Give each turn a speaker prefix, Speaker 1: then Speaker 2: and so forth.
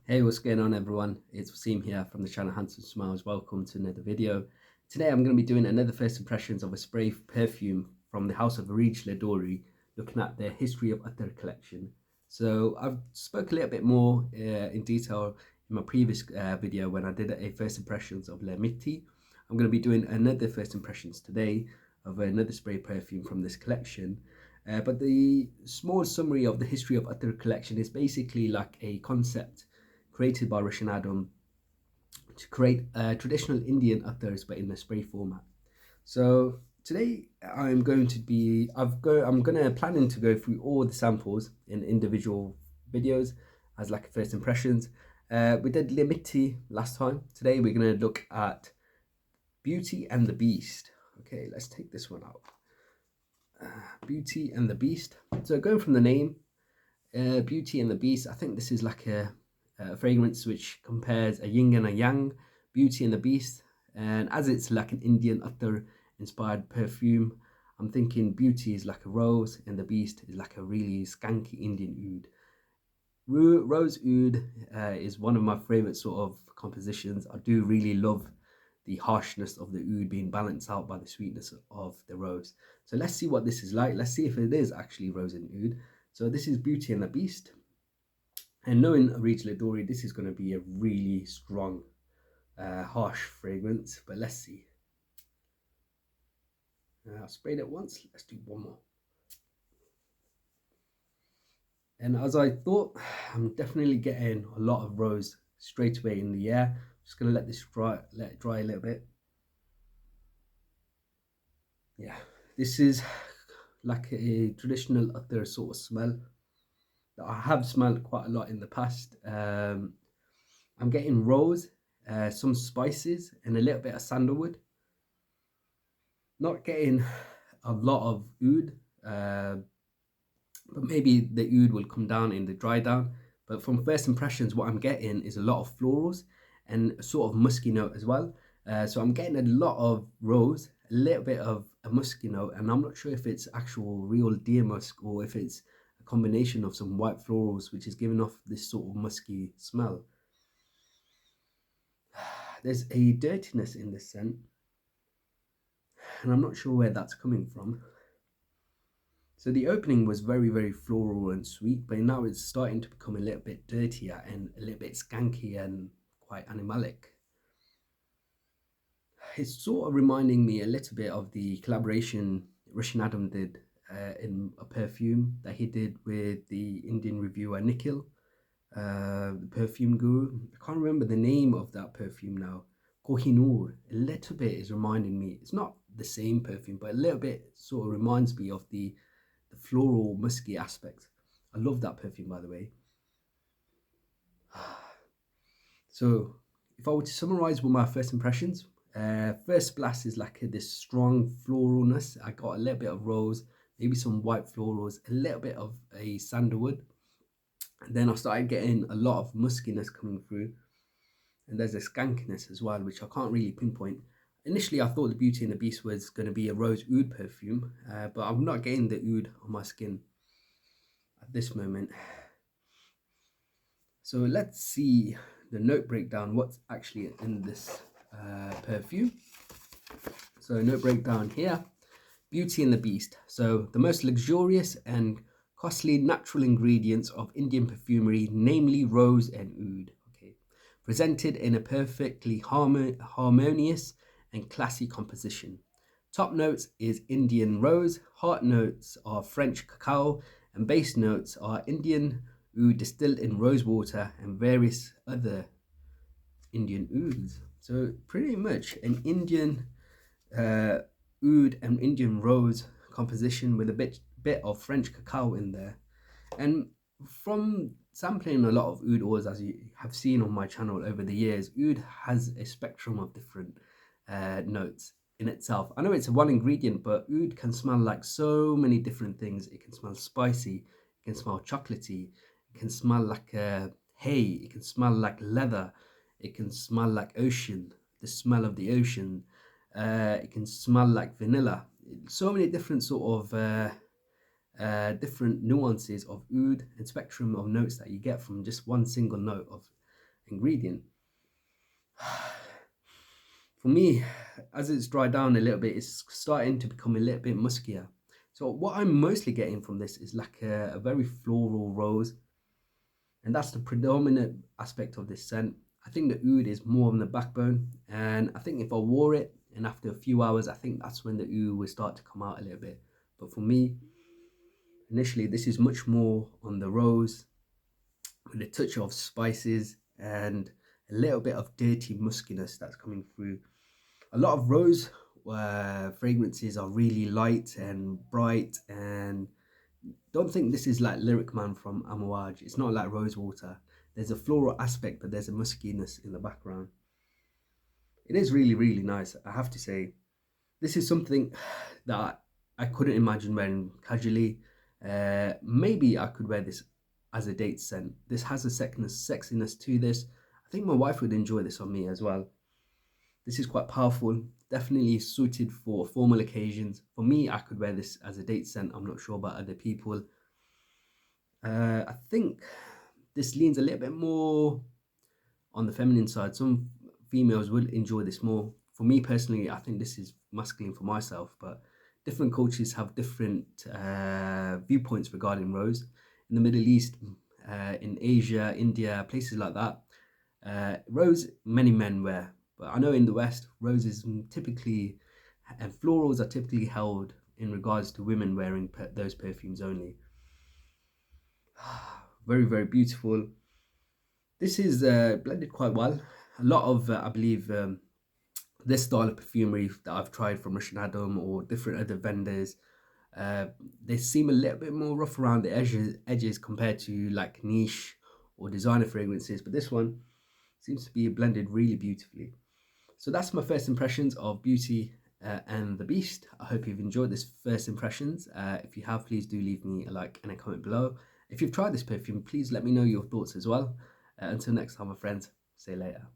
Speaker 1: Hey, what's going on everyone? It's Wasim here from the channel Handsome Smiles. Welcome to another video. Today I'm going to be doing another first impressions of a spray perfume from the house of Areej Le Dore, looking at their history of Attar collection. So I've spoke a little bit more in detail in my previous video when I did a first impressions of Le Mitti. I'm going to be doing another first impressions today of another spray perfume from this collection. But the small summary of the history of Attar collection is basically like a concept created by Russian Adam to create traditional Indian attars but in a spray format. So today I'm going to be planning to go through all the samples in individual videos as like first impressions. We did Limiti last time. Today we're going to look at Beauty and the Beast. Okay, let's take this one out. Beauty and the Beast. So going from the name, Beauty and the Beast, I think this is like a fragrance which compares a yin and a yang, Beauty and the Beast. And as it's like an Indian attar inspired perfume, I'm thinking Beauty is like a rose and the Beast is like a really skanky Indian oud. Rose oud is one of my favorite sort of compositions. I do really love the harshness of the oud being balanced out by the sweetness of the rose. So let's see what this is like. Let's see if it is actually rose and oud. So this is Beauty and the Beast. And knowing Areej Le Dore, this is going to be a really strong, harsh fragrance. But let's see. I've sprayed it once. Let's do one more. And as I thought, I'm definitely getting a lot of rose straight away in the air. Just going to let this dry, let it dry a little bit. Yeah, this is like a traditional attar sort of smell that I have smelled quite a lot in the past. I'm getting rose, some spices, and a little bit of sandalwood. Not getting a lot of oud, but maybe the oud will come down in the dry down. But from first impressions, what I'm getting is a lot of florals and a sort of musky note as well. So I'm getting a lot of rose, a little bit of a musky note, and I'm not sure if it's actual real deer musk or if it's a combination of some white florals which is giving off this sort of musky smell. There's a dirtiness in this scent, and I'm not sure where that's coming from. So the opening was very, very floral and sweet, but now it's starting to become a little bit dirtier and a little bit skanky and quite animalic. It's sort of reminding me a little bit of the collaboration Russian Adam did in a perfume that he did with the Indian reviewer Nikhil, the perfume guru. I can't remember the name of that perfume now. Kohinoor. A little bit is reminding me. It's not the same perfume, but a little bit sort of reminds me of the floral musky aspect. I love that perfume, by the way. So if I were to summarize with my first impressions, first blast is like this strong floralness. I got a little bit of rose, maybe some white florals, a little bit of a sandalwood, and then I started getting a lot of muskiness coming through, and there's a skankiness as well, which I can't really pinpoint. Initially, I thought the Beauty and the Beast was going to be a rose oud perfume, but I'm not getting the oud on my skin at this moment. So let's see the note breakdown, what's actually in this perfume. So note breakdown here, Beauty and the Beast. So the most luxurious and costly natural ingredients of Indian perfumery, namely rose and oud. Okay, presented in a perfectly harmonious and classy composition. Top notes is Indian rose, heart notes are French cacao, and base notes are Indian oud distilled in rose water and various other Indian ouds. So pretty much an Indian oud and Indian rose composition with a bit of French cacao in there. And from sampling a lot of oud oils, as you have seen on my channel over the years, oud has a spectrum of different notes in itself. I know it's one ingredient, but oud can smell like so many different things. It can smell spicy, it can smell chocolatey, it can smell like hay, it can smell like leather, it can smell like ocean, the smell of the ocean. It can smell like vanilla. So many different sort of different nuances of oud and spectrum of notes that you get from just one single note of ingredient. For me, as it's dried down a little bit, it's starting to become a little bit muskier. So what I'm mostly getting from this is like a very floral rose, and that's the predominant aspect of this scent. I think the oud is more on the backbone, and I think if I wore it and after a few hours, I think that's when the oud will start to come out a little bit. But for me, initially, this is much more on the rose with a touch of spices and a little bit of dirty muskiness that's coming through. A lot of rose fragrances are really light and bright, and don't think this is like Lyric Man from Amouage. It's not like rose water. There's a floral aspect, but there's a muskiness in the background. It is really, really nice, I have to say. This is something that I couldn't imagine wearing casually. Maybe I could wear this as a date scent. This has a sexiness to this. I think my wife would enjoy this on me as well. This is quite powerful, definitely suited for formal occasions. For me, I could wear this as a date scent. I'm not sure about other people. I think this leans a little bit more on the feminine side. Some females will enjoy this more. For me personally, I think this is masculine for myself, but different cultures have different viewpoints regarding rose. In the Middle East, in Asia, India, places like that, rose many men wear. But I know in the West, roses typically and florals are typically held in regards to women wearing those perfumes only. Very, very beautiful. This is blended quite well. A lot of, I believe, this style of perfumery that I've tried from Russian Adam or different other vendors, they seem a little bit more rough around the edges compared to like niche or designer fragrances. But this one seems to be blended really beautifully. So that's my first impressions of Beauty and the Beast. I hope you've enjoyed this first impressions. If you have, please do leave me a like and a comment below. If you've tried this perfume, please let me know your thoughts as well. Until next time, my friends, see you later.